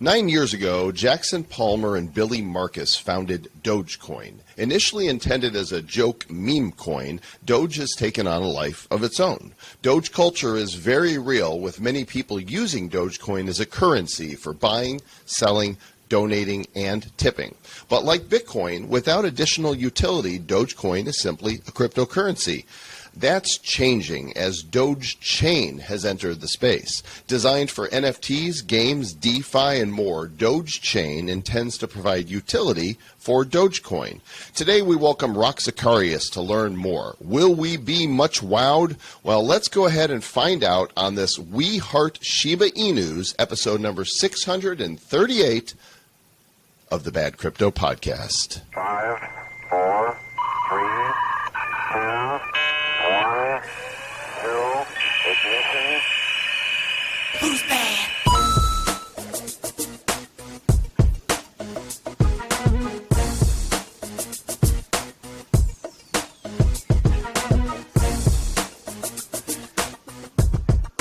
9 years ago, Jackson Palmer and Billy Marcus founded Dogecoin. Initially intended as a joke meme coin, Doge has taken on a life of its own. Doge culture is very real, with many people using Dogecoin as a currency for buying, selling, donating, and tipping. But like Bitcoin, without additional utility, Dogecoin is simply a cryptocurrency. That's changing as Dogechain has entered the space. Designed for NFTs, games, DeFi, and more, Dogechain intends to provide utility for Dogecoin. Today we welcome Roc Zacharias to learn more. Will we be much wowed? Well, let's go ahead and find out on this We Heart Shiba Inus, episode number 638 of the Bad Crypto Podcast. 5, 4, 3, 2, 1, 0, ignition. Who's bad?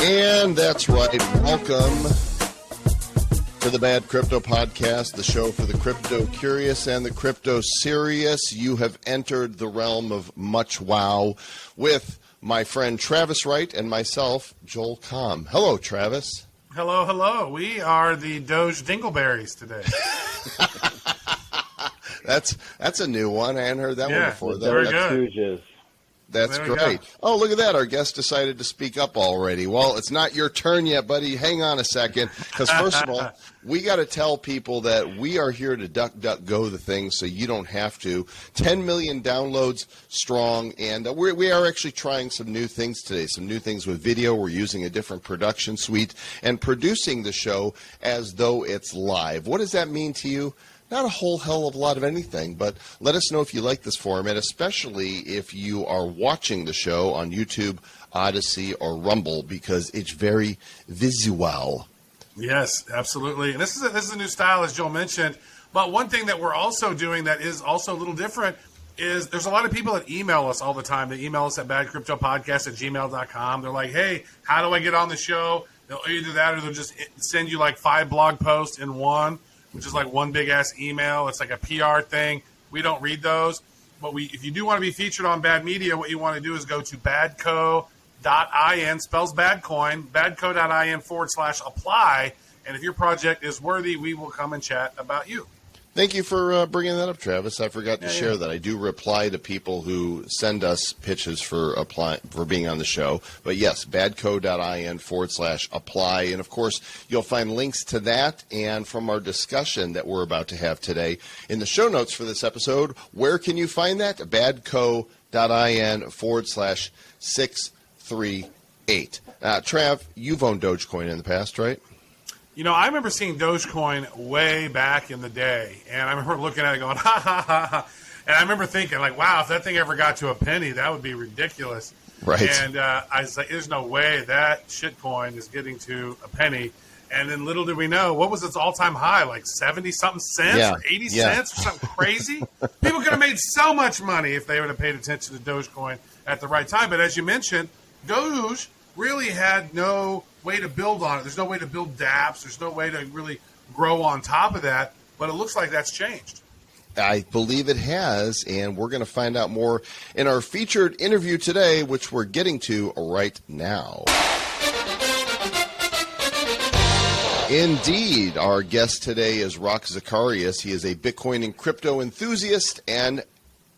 And that's right. Welcome to the Bad Crypto Podcast, the show for the crypto curious and the crypto serious. You have entered the realm of much wow with my friend Travis Wright and myself, Joel Comm. Hello, Travis. Hello, hello. We are the Doge Dingleberries today. That's a new one. I hadn't heard that one before. Very good. That's great. Oh, look at that. Our guest decided to speak up already. Well, it's not your turn yet, buddy. Hang on a second. Because first of all, we got to tell people that we are here to go the thing so you don't have to. 10 million downloads strong. And we are actually trying some new things today, some new things with video. We're using a different production suite and producing the show as though it's live. What does that mean to you? Not a whole hell of a lot of anything, but let us know if you like this format, especially if you are watching the show on YouTube, Odyssey, or Rumble, because it's very visual. Yes, absolutely. And this is a new style, as Joel mentioned. But one thing that we're also doing that is also a little different is there's a lot of people that email us all the time. They email us at badcryptopodcast@gmail.com. They're like, hey, how do I get on the show? They'll either that or they'll just send you like 5 blog posts in one, which is like one big-ass email. It's like a PR thing. We don't read those. But if you do want to be featured on Bad Media, what you want to do is go to badco.in, spells badcoin, badco.in/apply. And if your project is worthy, we will come and chat about you. Thank you for bringing that up, Travis. I forgot to share that. I do reply to people who send us pitches for being on the show. But yes, badco.in/apply. And of course, you'll find links to that and from our discussion that we're about to have today in the show notes for this episode. Where can you find that? badco.in/638. Trav, you've owned Dogecoin in the past, right? You know, I remember seeing Dogecoin way back in the day, and I remember looking at it going, ha, ha, ha, ha. And I remember thinking, like, wow, if that thing ever got to a penny, that would be ridiculous. Right. And I was like, there's no way that shitcoin is getting to a penny. And then little did we know, what was its all-time high, like 70-something cents or 80 cents or something crazy? People could have made so much money if they would have paid attention to Dogecoin at the right time. But as you mentioned, Doge really had no way to build on it. There's no way to build dApps. There's no way to really grow on top of that. But it looks like that's changed. I believe it has, and we're going to find out more in our featured interview today, which we're getting to right now. Indeed, our guest today is Roc Zacharias. He is a Bitcoin and crypto enthusiast and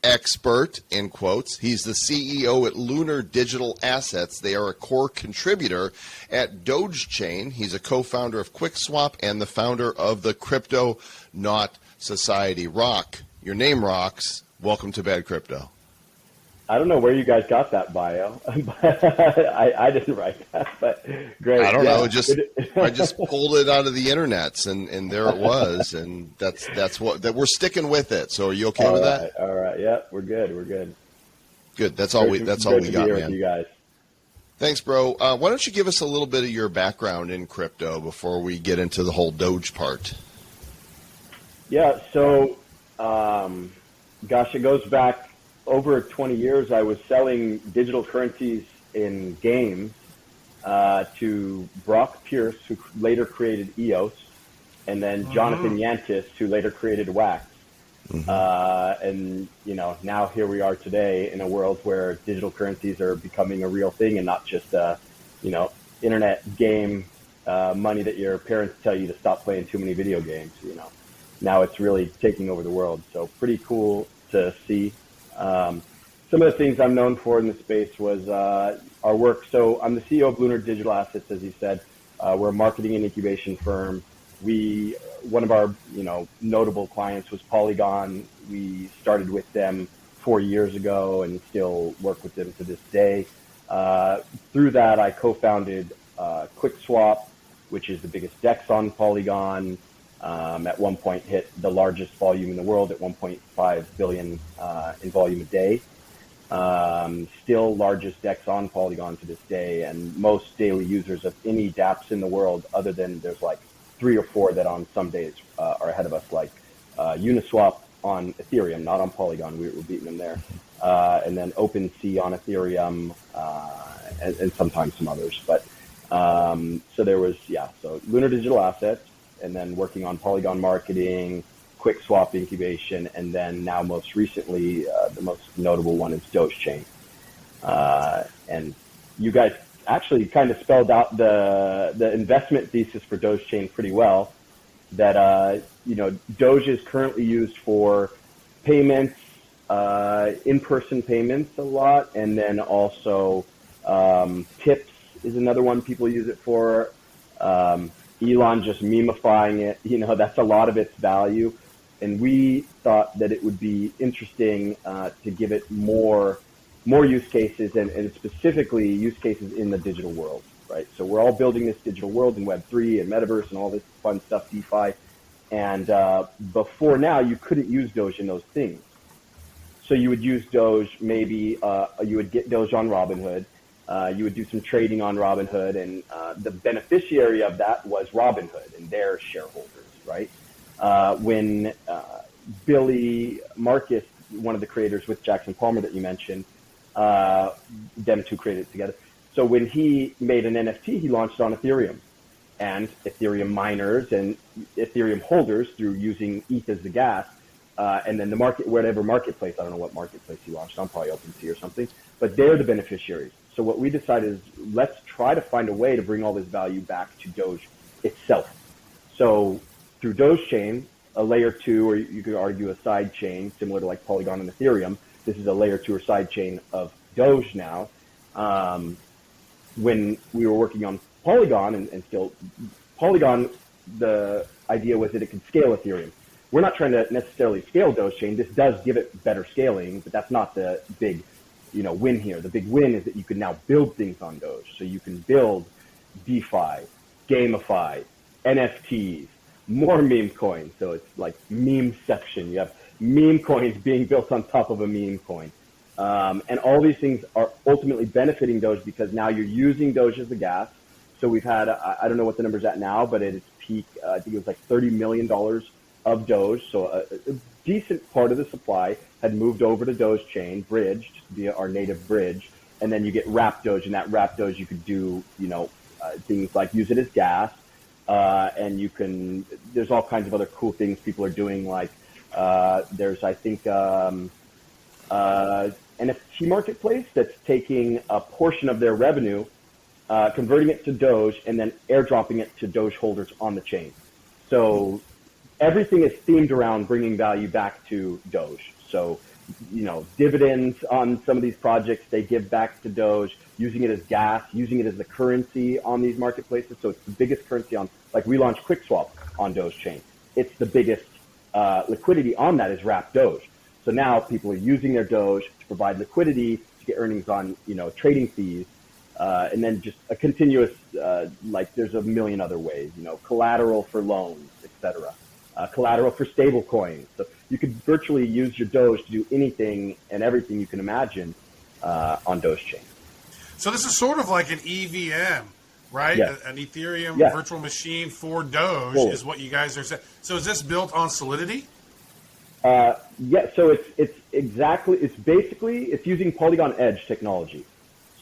expert, in quotes. He's the CEO at Lunar Digital Assets. They are a core contributor at Dogechain. He's a co-founder of QuickSwap and the founder of the Crypto Not Society. Roc, your name rocks. Welcome to Bad Crypto. I don't know where you guys got that bio. I didn't write that, but great. I don't know. I just pulled it out of the internets, and there it was, and that's what we're sticking with it. So, are you okay with that? All right. Yeah, we're good. We're good. Good. That's all we got, man. With you guys. Thanks, bro. Why don't you give us a little bit of your background in crypto before we get into the whole Doge part? Yeah. So, it goes back over 20 years. I was selling digital currencies in games to Brock Pierce, who later created EOS. and then Jonathan Yantis, who later created Wax. And, now here we are today in a world where digital currencies are becoming a real thing and not just, internet game money that your parents tell you to stop playing too many video games. Now it's really taking over the world. So pretty cool to see. Some of the things I'm known for in the space was our work. So I'm the CEO of Lunar Digital Assets, as you said. We're a marketing and incubation firm. One of our, notable clients was Polygon. We started with them 4 years ago and still work with them to this day. Through that, I co-founded QuickSwap, which is the biggest DEX on Polygon. At one point hit the largest volume in the world at 1.5 billion in volume a day. Still largest DEX on Polygon to this day, and most daily users of any dApps in the world, other than there's like 3 or 4 that on some days are ahead of us, like Uniswap on Ethereum, not on Polygon. We were beating them there. And then OpenSea on Ethereum, and sometimes some others. But so there was, so Lunar Digital Assets, and then working on Polygon marketing, QuickSwap incubation, and then now most recently, the most notable one is Dogechain. And you guys actually kind of spelled out the investment thesis for Dogechain pretty well. That Doge is currently used for payments, in-person payments a lot, and then also tips is another one people use it for. Elon just memifying it, that's a lot of its value. And we thought that it would be interesting to give it more use cases and specifically use cases in the digital world, right? So we're all building this digital world in Web3 and Metaverse and all this fun stuff, DeFi. And before now, you couldn't use Doge in those things. So you would use Doge, maybe you would get Doge on Robinhood. You would do some trading on Robinhood, and the beneficiary of that was Robinhood and their shareholders, right? When Billy Marcus, one of the creators with Jackson Palmer that you mentioned, them two created it together. So when he made an NFT, he launched on Ethereum, and Ethereum miners and Ethereum holders through using ETH as the gas, and then the whatever marketplace, I don't know what marketplace he launched on, probably OpenSea or something, but they're the beneficiaries. So what we decided is let's try to find a way to bring all this value back to Doge itself. So through Dogechain, a layer 2, or you could argue a side chain, similar to like Polygon and Ethereum, this is a layer 2 or side chain of Doge now. When we were working on Polygon and still Polygon, the idea was that it could scale Ethereum. We're not trying to necessarily scale Dogechain. This does give it better scaling, but that's not the big win here. The big win is that you can now build things on Doge. So you can build DeFi, gamify, NFTs, more meme coins. So it's like memeception. You have meme coins being built on top of a meme coin. And all these things are ultimately benefiting Doge because now you're using Doge as the gas. So we've had, I don't know what the number's at now, but at its peak, I think it was like $30 million of Doge. So a decent part of the supply had moved over to Dogechain, bridged via our native bridge. And then you get wrapped Doge, and that wrapped Doge, you could do, things like use it as gas. And you can, there's all kinds of other cool things people are doing. Like, there's, I think, NFT marketplace that's taking a portion of their revenue, converting it to Doge, and then airdropping it to Doge holders on the chain. So everything is themed around bringing value back to Doge. So, dividends on some of these projects, they give back to Doge, using it as gas, using it as the currency on these marketplaces. So it's the biggest currency on, like we launched QuickSwap on Dogechain. It's the biggest liquidity on that is wrapped Doge. So now people are using their Doge to provide liquidity to get earnings on, trading fees. And then just a continuous, there's a million other ways, collateral for loans, etc. Collateral for stable coins. So you could virtually use your Doge to do anything and everything you can imagine on Dogechain. So this is sort of like an EVM, right? Yes. An Ethereum Yes. virtual machine for Doge is what you guys are saying. So is this built on Solidity? Yeah, so it's basically using Polygon Edge technology.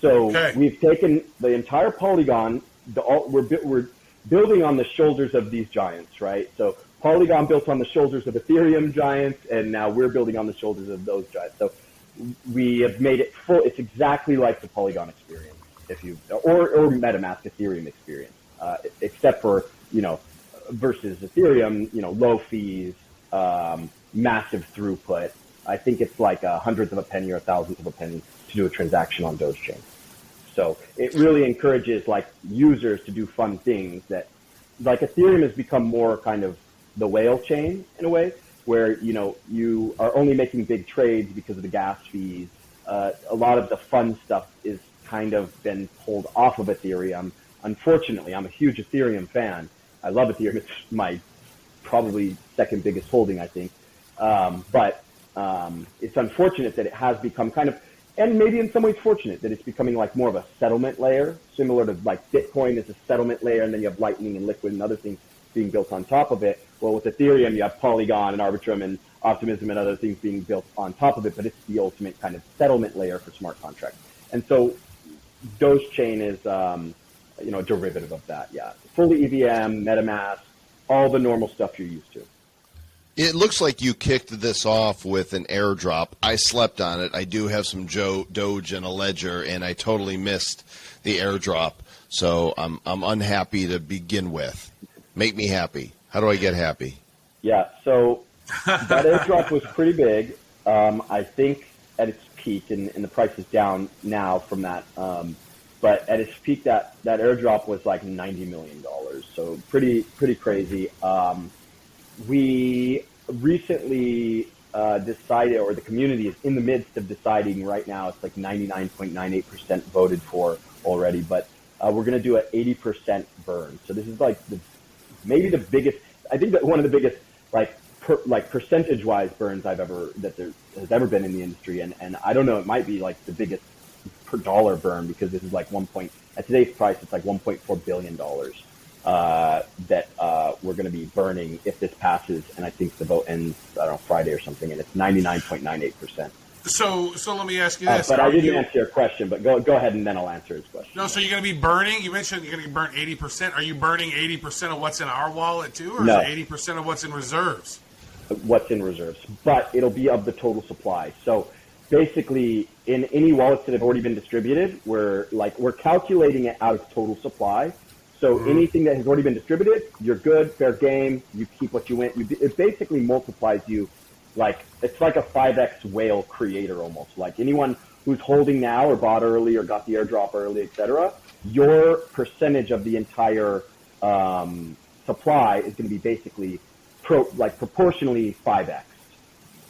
So we've taken the entire Polygon, we're building on the shoulders of these giants, right? So Polygon built on the shoulders of Ethereum giants, and now we're building on the shoulders of those giants. So we have made it full. It's exactly like the Polygon experience, or MetaMask Ethereum experience, except for, versus Ethereum, low fees, massive throughput. I think it's like hundredths of a penny or thousandths of a penny to do a transaction on Dogechain. So it really encourages like users to do fun things that, like, Ethereum has become more kind of the whale chain in a way, where you are only making big trades because of the gas fees. A lot of the fun stuff is kind of been pulled off of Ethereum. Unfortunately, I'm a huge Ethereum fan. I love Ethereum. It's my probably second biggest holding, I think. But it's unfortunate that it has become kind of, and maybe in some ways fortunate, that it's becoming like more of a settlement layer, similar to like Bitcoin is a settlement layer, and then you have Lightning and Liquid and other things being built on top of it. Well, with Ethereum, you have Polygon and Arbitrum and Optimism and other things being built on top of it, but it's the ultimate kind of settlement layer for smart contracts. And so Dogechain is, a derivative of that. Yeah, fully EVM, MetaMask, all the normal stuff you're used to. It looks like you kicked this off with an airdrop. I slept on it. I do have some Doge and a ledger, and I totally missed the airdrop. So I'm unhappy to begin with. Make me happy. How do I get happy? Yeah, so that airdrop was pretty big. I think at its peak, and the price is down now from that, but at its peak, that airdrop was like $90 million. So pretty crazy. We recently decided, or the community is in the midst of deciding right now, it's like 99.98% voted for already, but we're going to do an 80% burn. So this is like maybe the biggest, I think that one of the biggest, like percentage-wise burns that there has ever been in the industry. And I don't know, it might be like the biggest per dollar burn, because this is like at today's price, it's like $1.4 billion that we're going to be burning if this passes. And I think the vote ends, I don't know, Friday or something, and it's 99.98%. So let me ask you this. But I didn't answer your question, but go ahead and then I'll answer his question. No, so you're going to be burning, you mentioned you're going to burn 80%. Are you burning 80% of what's in our wallet too, or No. is it 80% of what's in reserves? What's in reserves, but it'll be of the total supply. So basically, in any wallets that have already been distributed, we're calculating it out of total supply. So anything that has already been distributed, you're good, fair game. You keep what you went. It basically multiplies you, it's like a 5x whale creator almost. Like anyone who's holding now or bought early or got the airdrop early, etc., your percentage of the entire supply is going to be basically proportionally 5x,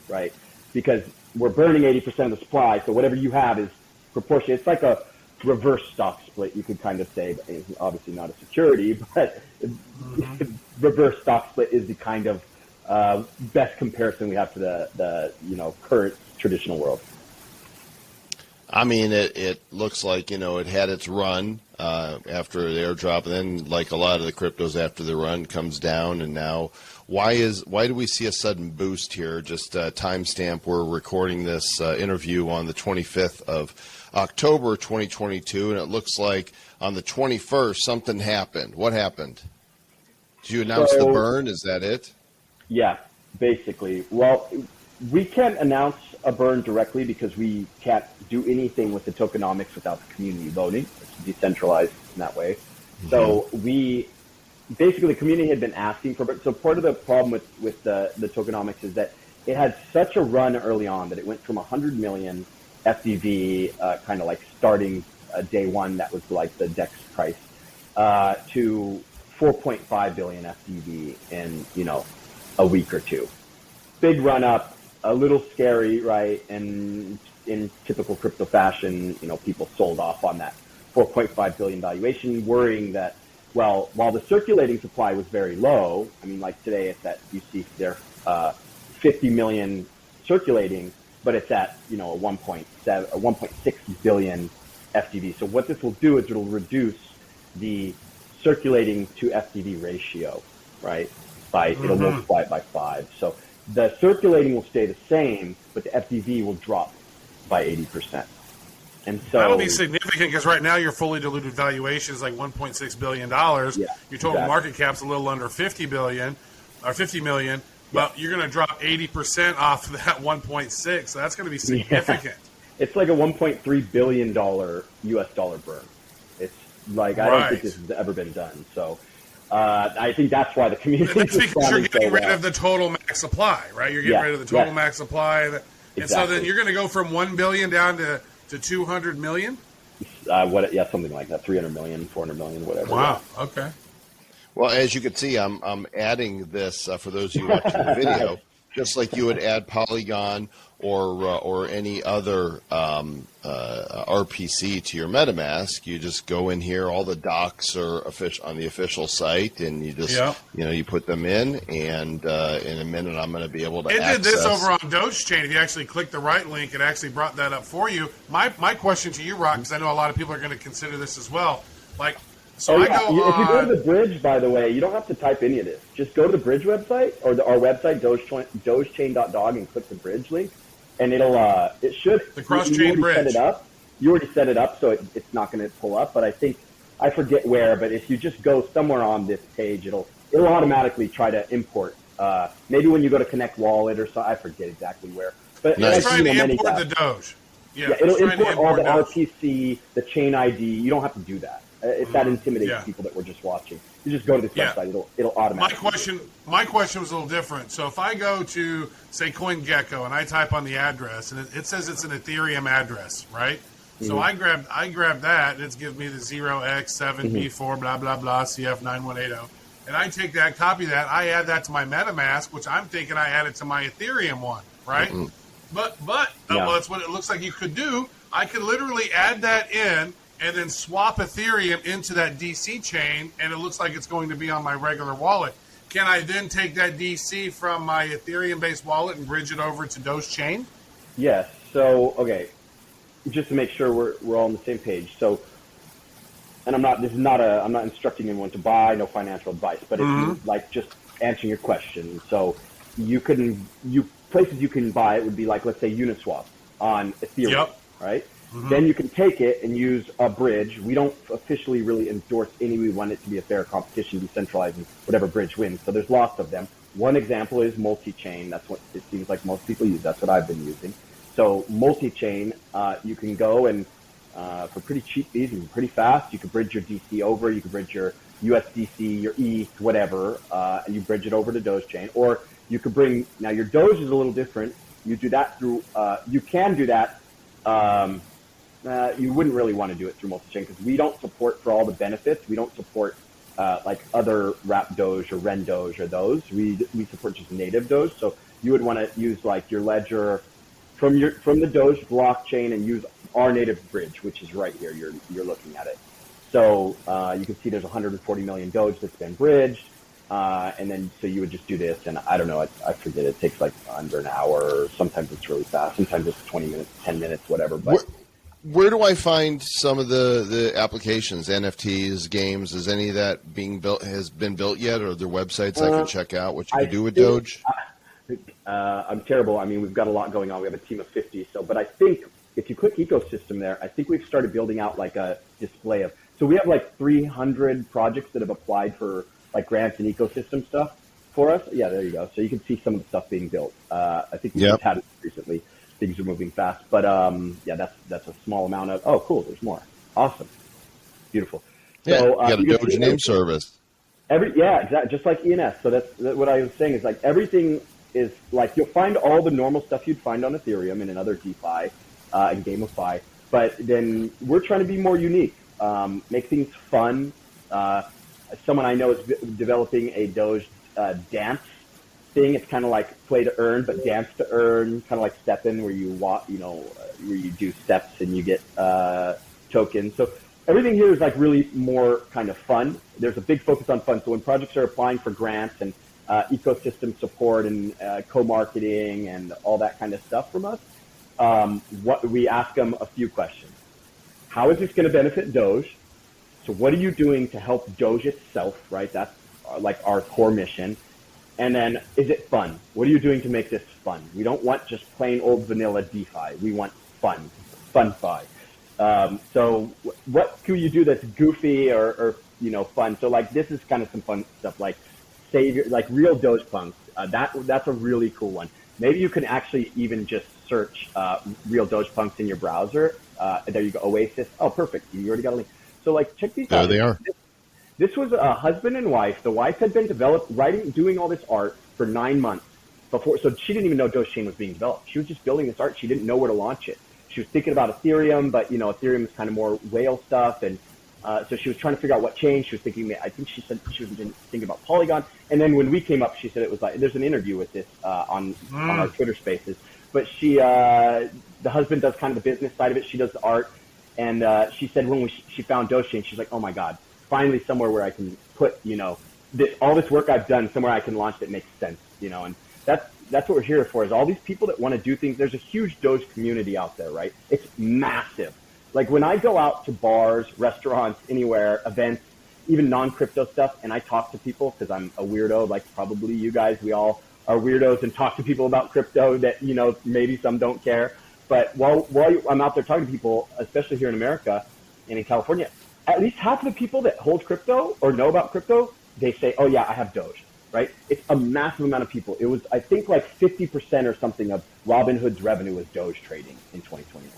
right? Because we're burning 80% of the supply, so whatever you have is proportionate. It's like a reverse stock split, you could kind of say. But it's obviously not a security, but reverse stock split is the kind of best comparison we have to the current traditional world. I mean, it looks like, it had its run after the airdrop, and then, like a lot of the cryptos after the run, comes down, and now why do we see a sudden boost here? Just timestamp, we're recording this interview on the 25th of October 2022, and it looks like on the 21st something happened. What happened? Did you announce the burn? Is that it? Yeah, basically. Well, we can't announce a burn directly because we can't do anything with the tokenomics without the community voting. It's decentralized in that way. Mm-hmm. So basically the community had been asking for it. So part of the problem with the tokenomics is that it had such a run early on that it went from 100 million FDV, kind of like starting day one, that was like the DEX price, to 4.5 billion FDV in, a week or two. Big run up, a little scary, right? And in typical crypto fashion, people sold off on that 4.5 billion valuation, worrying that, well, while the circulating supply was very low, I mean, like today it's at, you see there, 50 million circulating, but it's at, a 1.6 billion FDV. So what this will do is it'll reduce the circulating to FDV ratio, right? It'll multiply it by 5. So the circulating will stay the same, but the FDV will drop by 80%. And so that'll be significant because right now your fully diluted valuation is like $1.6 billion. Yeah, your total market cap's a little under 50 billion or 50 million, but you're going to drop 80% off of that 1.6. So that's going to be significant. Yeah. It's like a $1.3 billion US dollar burn. It's like, I don't think this has ever been done. So I think that's why the community That's is because you're getting so rid well. of the total max supply, right? You're getting rid of the total max supply. And so then you're going to go from 1 billion down to 200 million? Something like that. 300 million, 400 million, whatever. Wow. Okay. Well, as you can see, I'm adding this for those of you watching the video, just like you would add Polygon or any other RPC to your MetaMask. You just go in here. All the docs are on the official site, and you just you put them in, and in a minute I'm going to be able to. It did this over on Dogechain. If you actually click the right link, it actually brought that up for you. My question to you, Roc, because I know a lot of people are going to consider this as well. Like, so I go on. If you go to the bridge, by the way, you don't have to type any of this. Just go to the bridge website or our website, dogechain.dog, and click the bridge link. And it should. The cross-chain bridge. You already set it up, so it's not going to pull up. But I forget where. But if you just go somewhere on this page, it'll automatically try to import. Maybe when you go to Connect Wallet or so, I forget exactly where. But it's trying to import the Doge. Yeah, it'll import all the RPC, the chain ID. You don't have to do that. If that intimidates people that were just watching, you just go to this website. It'll automatically. My question was a little different. So if I go to, say, CoinGecko and I type on the address, and it says it's an Ethereum address, right? Mm-hmm. So I grab that, and it's giving me the 0x7b4 blah blah blah CF9180, and I take that, copy that, I add that to my MetaMask, which I'm thinking I added to my Ethereum one, right? Mm-hmm. But well, that's what it looks like you could do. I could literally add that in and then swap Ethereum into that DC chain, and it looks like it's going to be on my regular wallet. Can I then take that DC from my Ethereum-based wallet and bridge it over to Dogechain? Yes. So, okay, just to make sure we're all on the same page. So, and I'm not instructing anyone to buy, no financial advice, but if you like just answering your question. So, places you can buy it would be like, let's say, Uniswap on Ethereum, right? Mm-hmm. Then you can take it and use a bridge. We don't officially really endorse any. We want it to be a fair competition, decentralized, and whatever bridge wins. So there's lots of them. One example is multi-chain. That's what it seems like most people use. That's what I've been using. So multi-chain, you can go and for pretty cheap fees and pretty fast, you can bridge your DC over. You can bridge your USDC, your ETH, whatever, and you bridge it over to Dogechain. Or you could bring, now your Doge is a little different. You do that through, you can do that. You wouldn't really want to do it through multi-chain because we don't support, for all the benefits, we don't support like other wrap Doge or Ren Doge or those. We support just native Doge. So you would want to use like your ledger from the Doge blockchain and use our native bridge, which is right here. You're looking at it. So you can see there's 140 million Doge that's been bridged. And then so you would just do this, and I don't know, I forget, it takes like under an hour. Sometimes it's really fast. Sometimes it's 20 minutes, 10 minutes, whatever. But where do I find some of the applications, NFTs, games? Is any of that has been built yet, or are there websites I can check out what you can do with Doge? I'm terrible. I mean, we've got a lot going on. We have a team of 50. But I think if you click ecosystem there, I think we've started building out like a display of. So we have like 300 projects that have applied for like grants and ecosystem stuff for us. Yeah, there you go. So you can see some of the stuff being built. I think we just had it recently. Things are moving fast, but that's a small amount of. Oh, cool. There's more. Awesome. Beautiful. Yeah, so, you got a Doge name service. Exactly. Just like ENS. So that's what I was saying is like everything is like you'll find all the normal stuff you'd find on Ethereum and in other DeFi and GameFi, but then we're trying to be more unique, make things fun. Someone I know is developing a Doge dance thing. It's kind of like play to earn, but dance to earn, kind of like Step-In, where you where you do steps and you get tokens. So everything here is like really more kind of fun. There's a big focus on fun. So when projects are applying for grants and ecosystem support and co-marketing and all that kind of stuff from us, what we ask them a few questions. How is this going to benefit Doge? So what are you doing to help Doge itself, right? That's like our core mission. And then, is it fun? What are you doing to make this fun? We don't want just plain old vanilla DeFi. We want fun. Fun-fi. So what can you do that's goofy or fun? So like this is kind of some fun stuff like real Doge punks. That's a really cool one. Maybe you can actually even just search real Doge punks in your browser. There you go, Oasis. Oh, perfect. You already got a link. So like check these out. There they are. This was a husband and wife. The wife had been doing all this art for 9 months before. So she didn't even know Dogechain was being developed. She was just building this art. She didn't know where to launch it. She was thinking about Ethereum, but Ethereum is kind of more whale stuff, and so she was trying to figure out what chain. She was thinking. I think she said she was thinking about Polygon. And then when we came up, she said it was like there's an interview with this on our Twitter Spaces. But the husband does kind of the business side of it. She does the art, and she said when she found Dogechain, she's like, oh my god, finally somewhere where I can put all this work I've done somewhere I can launch that makes sense. And that's what we're here for, is all these people that want to do things. There's a huge Doge community out there, right? It's massive. Like when I go out to bars, restaurants, anywhere, events, even non-crypto stuff, and I talk to people because I'm a weirdo, like probably you guys, we all are weirdos and talk to people about crypto that, maybe some don't care. But while I'm out there talking to people, especially here in America and in California, at least half of the people that hold crypto or know about crypto, they say, oh yeah, I have Doge. Right? It's a massive amount of people. It was, I think, like 50% or something of Robinhood's revenue was Doge trading in 2021.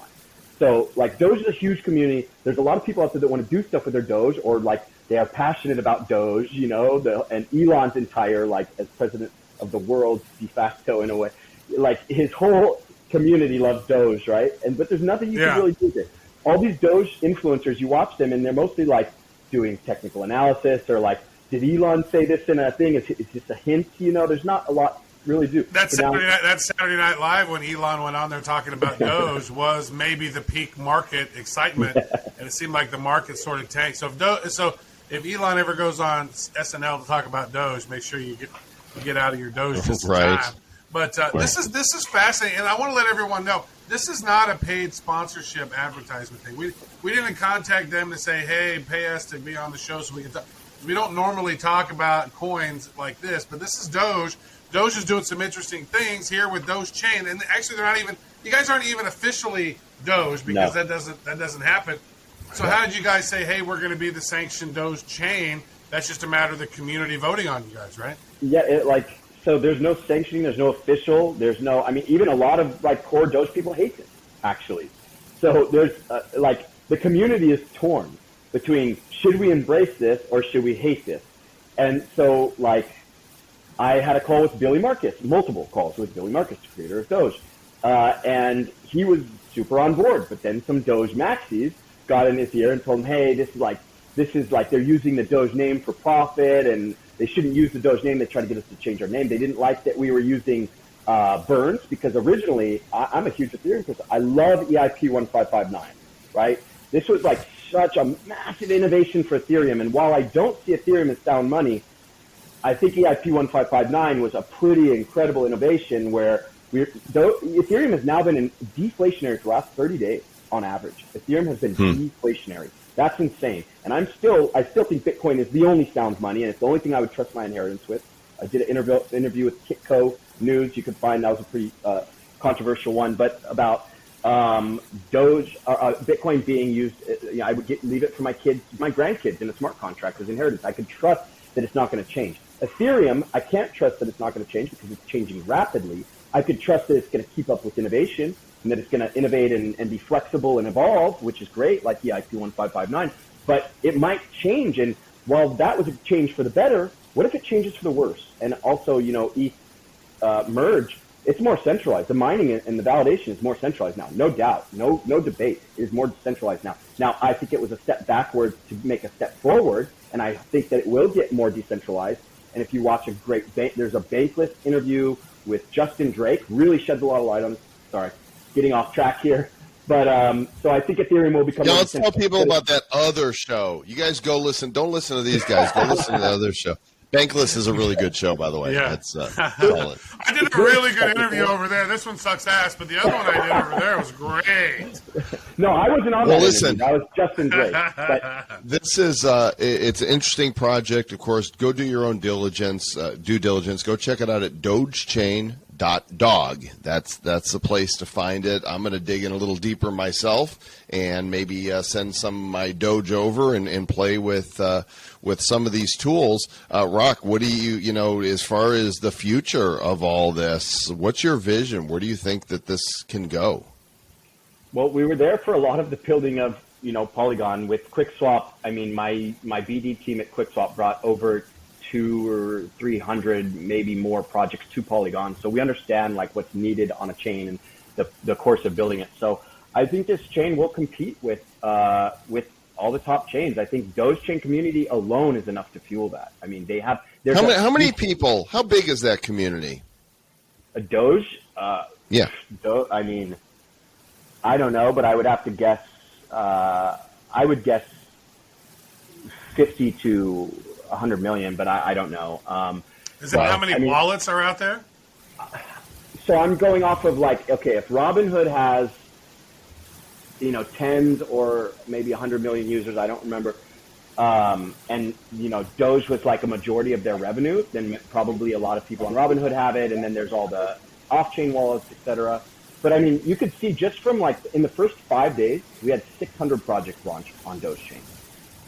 So, like, Doge is a huge community. There's a lot of people out there that want to do stuff with their Doge, or like they are passionate about Doge. And Elon's entire, like, as president of the world de facto in a way, like his whole community loves Doge, right? But there's nothing you can really do with it. All these Doge influencers, you watch them, and they're mostly like doing technical analysis or like, did Elon say this in a thing? Is this a hint? There's not a lot really to do. That's Saturday Night Live when Elon went on there talking about Doge was maybe the peak market excitement, and it seemed like the market sort of tanked. So if Elon ever goes on SNL to talk about Doge, make sure you get out of your Doge just in time. But this is fascinating, and I want to let everyone know this is not a paid sponsorship advertisement thing. We didn't contact them to say, hey, pay us to be on the show so we can talk. We don't normally talk about coins like this, but this is Doge. Doge is doing some interesting things here with Dogechain, and actually, they're not even. You guys aren't even officially Doge because that doesn't happen. So how did you guys say, hey, we're going to be the sanctioned Dogechain? That's just a matter of the community voting on you guys, right? Yeah, so there's no sanctioning, there's no official, there's no. I mean, even a lot of like core Doge people hate this actually. So there's the community is torn between should we embrace this or should we hate this? And so, I had a call with Billy Marcus, multiple calls with Billy Marcus, the creator of Doge. And he was super on board. But then some Doge maxis got in his ear and told him, hey, this is like they're using the Doge name for profit and they shouldn't use the Doge name. They tried to get us to change our name. They didn't like that we were using Burns because originally I'm a huge Ethereum person. I love EIP 1559, right? This was like such a massive innovation for Ethereum. And while I don't see Ethereum as sound money, I think EIP 1559 was a pretty incredible innovation where Ethereum has now been in deflationary for the last 30 days on average. Ethereum has been deflationary. That's insane. And I still think Bitcoin is the only sound money, and it's the only thing I would trust my inheritance with. I did an interview with Kitco News. You could find that was a pretty controversial one, but about Doge, Bitcoin being used, I would leave it for my kids, my grandkids in a smart contract as inheritance. I could trust that it's not going to change. Ethereum, I can't trust that it's not going to change because it's changing rapidly. I could trust that it's going to keep up with innovation and that it's going to innovate and be flexible and evolve, which is great, like EIP 1559. But it might change, and while that was a change for the better, what if it changes for the worse? And also, ETH merge. It's more centralized. The mining and the validation is more centralized now. No doubt. No debate. It is more decentralized now. Now, I think it was a step backwards to make a step forward, and I think that it will get more decentralized. And if you watch there's a Bankless interview with Justin Drake, really sheds a lot of light on this. Sorry, getting off track here. But so I think Ethereum will become. Yeah, let's tell people about that other show. You guys go listen. Don't listen to these guys. Go listen to the other show. Bankless is a really good show, by the way. Yeah. That's solid. I did a really good interview over there. This one sucks ass, but the other one I did over there was great. No, I wasn't on that interview. That was Justin Drake. But this is it's an interesting project. Of course, go do your own due diligence. Go check it out at dogechain.io. Dog. That's the place to find it. I'm going to dig in a little deeper myself and maybe send some of my Doge over and play with some of these tools. Roc, what do you know, as far as the future of all this, what's your vision? Where do you think that this can go? Well, we were there for a lot of the building of, Polygon with QuickSwap. I mean, my BD team at QuickSwap brought over 200 or 300, maybe more projects to Polygon. So we understand like what's needed on a chain and the course of building it. So I think this chain will compete with all the top chains. I think Dogechain community alone is enough to fuel that. I mean, how many people? How big is that community? A Doge? Yeah. I mean, I don't know, but I would have to guess. I would guess 50 to 100 million, but I don't know. Is that how many wallets are out there? So I'm going off of okay, if Robinhood has, tens or maybe 100 million users, I don't remember. And, Doge was like a majority of their revenue, then probably a lot of people on Robinhood have it. And then there's all the off-chain wallets, et cetera. But I mean, you could see just from in the first 5 days, we had 600 projects launched on Dogechain.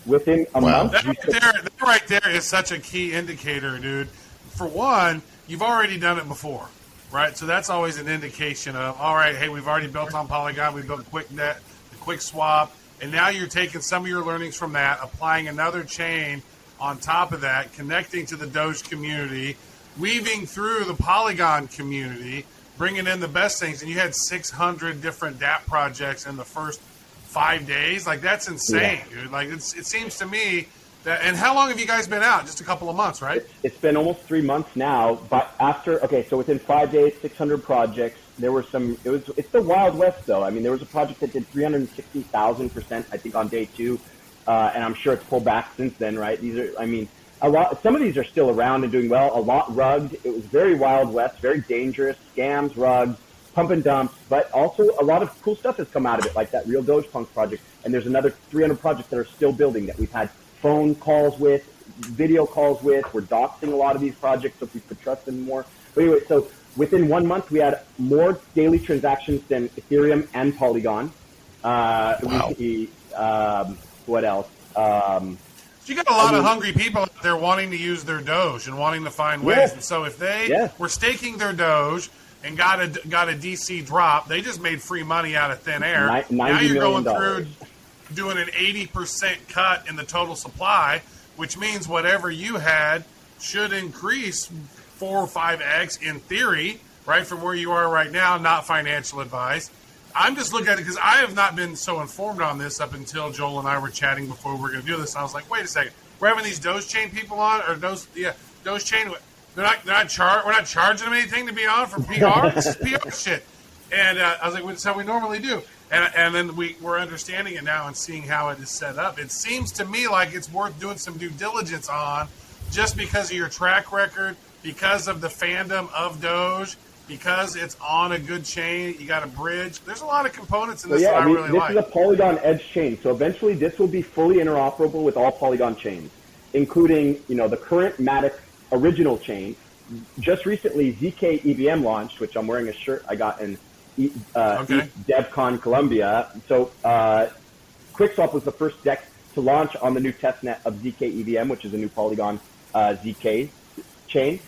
Within a month. That right there is such a key indicator, dude. For one, you've already done it before, right? So that's always an indication of, all right, hey, we've already built on Polygon, we built QuickNet, the QuickSwap, and now you're taking some of your learnings from that, applying another chain on top of that, connecting to the Doge community, weaving through the Polygon community, bringing in the best things, and you had 600 different dApp projects in the first 5 days. Like, that's insane, dude. Like, it seems to me that. And how long have you guys been out? Just a couple of months, right? It's been almost 3 months now. But so within 5 days, 600 projects. There were some. It's the Wild West, though. I mean, there was a project that did 360,000%, I think, on day 2, and I'm sure it's pulled back since then, right? These are, I mean, a lot. Some of these are still around and doing well. A lot rugged. It was very Wild West, very dangerous. Scams, rugs, pump and dumps, but also a lot of cool stuff has come out of it, like that Real Dogepunks project. And there's another 300 projects that are still building that we've had phone calls with, video calls with. We're doxing a lot of these projects so people could trust them more. But anyway, so within 1 month, we had more daily transactions than Ethereum and Polygon. Wow. What else? So you got a lot of hungry people out there wanting to use their Doge and wanting to find ways. Yes. And so if they were staking their Doge and got a DC drop, they just made free money out of thin air. Now you're going through doing an 80% cut in the total supply, which means whatever you had should increase 4 or 5x in theory, right, from where you are right now. Not financial advice. I'm just looking at it because I have not been so informed on this up until Joel and I were chatting before we were going to do this. I was like, wait a second, we're having these Dogechain people on, or Dogechain. We're not charging them anything to be on for PR. This is PR shit. And I was like, well, so we normally do. And then we're understanding it now and seeing how it is set up. It seems to me like it's worth doing some due diligence on, just because of your track record, because of the fandom of Doge, because it's on a good chain. You got a bridge. There's a lot of components in this that I really like. This is a Polygon Edge chain. So eventually this will be fully interoperable with all Polygon chains, including, the current Matic original chain. Just recently, ZK EVM launched, which I'm wearing a shirt I got in DevCon Colombia. So QuickSwap was the first DEX to launch on the new testnet of ZK EVM, which is a new Polygon ZK chain.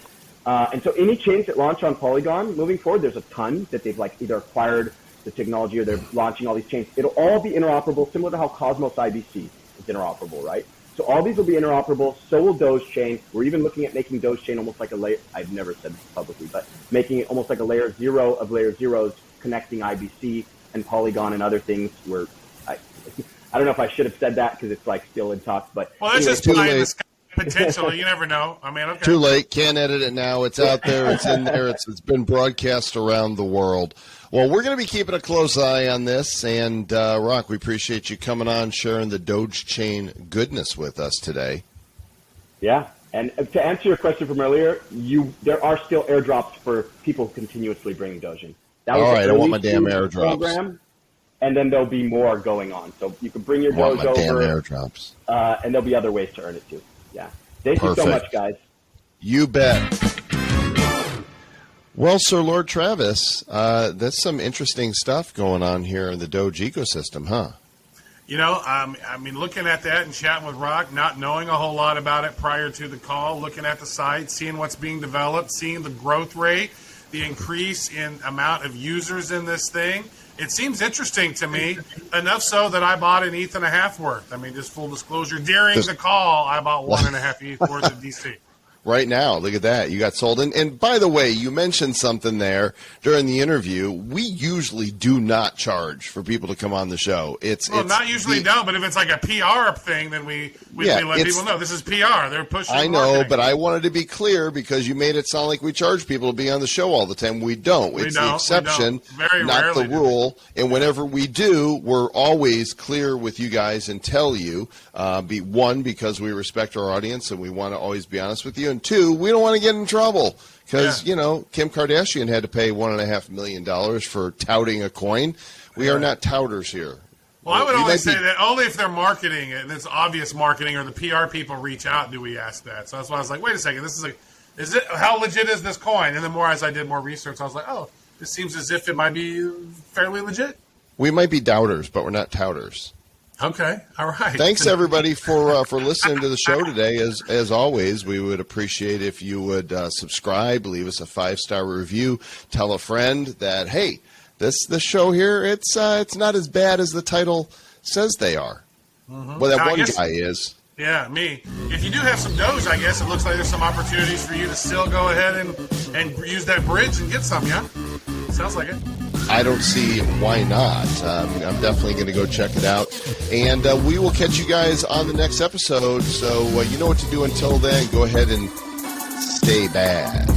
And so any chains that launch on Polygon moving forward, there's a ton that they've either acquired the technology or they're launching all these chains. It'll all be interoperable, similar to how Cosmos IBC is interoperable, right? So all these will be interoperable. So will Dogechain. We're even looking at making Dogechain almost like a layer. I've never said this publicly, but making it almost like a layer 0 of layer zeros, connecting IBC and Polygon and other things. Where I don't know if I should have said that because it's still in talks. But that's just too late. Potential. You never know. I mean, okay. Too late. Can't edit it now. It's out there. It's in there. It's been broadcast around the world. Well, we're going to be keeping a close eye on this. And, Roc, we appreciate you coming on, sharing the Dogechain goodness with us today. Yeah. And to answer your question from earlier, there are still airdrops for people continuously bringing Doge in. That was all right. I want my damn airdrops. Program, and then there'll be more going on. So you can bring your Doge over. Damn airdrops. And there'll be other ways to earn it, too. Yeah. Thank you so much, guys. You bet. Well, Sir Lord Travis, that's some interesting stuff going on here in the Doge ecosystem, huh? You know, I mean, looking at that and chatting with Roc, not knowing a whole lot about it prior to the call, looking at the site, seeing what's being developed, seeing the growth rate, the increase in amount of users in this thing. It seems interesting to me, enough so that I bought an ETH and a half worth. I mean, just full disclosure, during the call, I bought 1.5 ETH worth of DC. Right now, look at that. You got sold. And by the way, you mentioned something there during the interview. We usually do not charge for people to come on the show. It's not usually, no, but if it's like a PR thing, then we let people know this is PR. They're pushing. I know, marketing. but I wanted to be clear because you made it sound like we charge people to be on the show all the time. We don't. It's the exception, not the rule. And whenever we do, we're always clear with you guys and tell you, because we respect our audience and we want to always be honest with you. And two, we don't want to get in trouble because, Kim Kardashian had to pay $1.5 million for touting a coin. We are not touters here. Well, I would only say that only if they're marketing it and it's obvious marketing or the PR people reach out do we ask that. So that's why I was like, wait a second, how legit is this coin? And the more as I did more research, I was like, oh, this seems as if it might be fairly legit. We might be doubters, but we're not touters. Okay, all right. Thanks everybody for listening to the show today. As always, we would appreciate if you would subscribe, leave us a 5-star review, tell a friend that hey, this show here it's not as bad as the title says they are. Mm-hmm. Well, that one guy is. Yeah, me. If you do have some Doge, I guess it looks like there's some opportunities for you to still go ahead and use that bridge and get some. Yeah, sounds like it. I don't see why not. I'm definitely going to go check it out. And we will catch you guys on the next episode. So you know what to do until then. Go ahead and stay bad.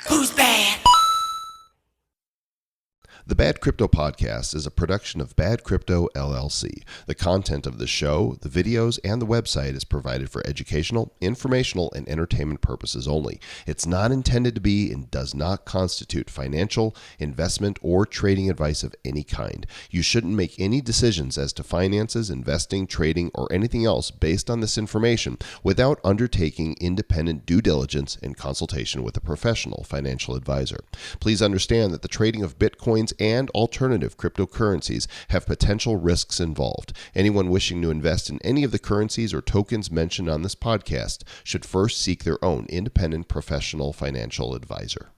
Who's bad? The Bad Crypto Podcast is a production of Bad Crypto LLC. The content of the show, the videos, and the website is provided for educational, informational, and entertainment purposes only. It's not intended to be and does not constitute financial, investment, or trading advice of any kind. You shouldn't make any decisions as to finances, investing, trading, or anything else based on this information without undertaking independent due diligence and consultation with a professional financial advisor. Please understand that the trading of Bitcoins and alternative cryptocurrencies have potential risks involved. Anyone wishing to invest in any of the currencies or tokens mentioned on this podcast should first seek their own independent professional financial advisor.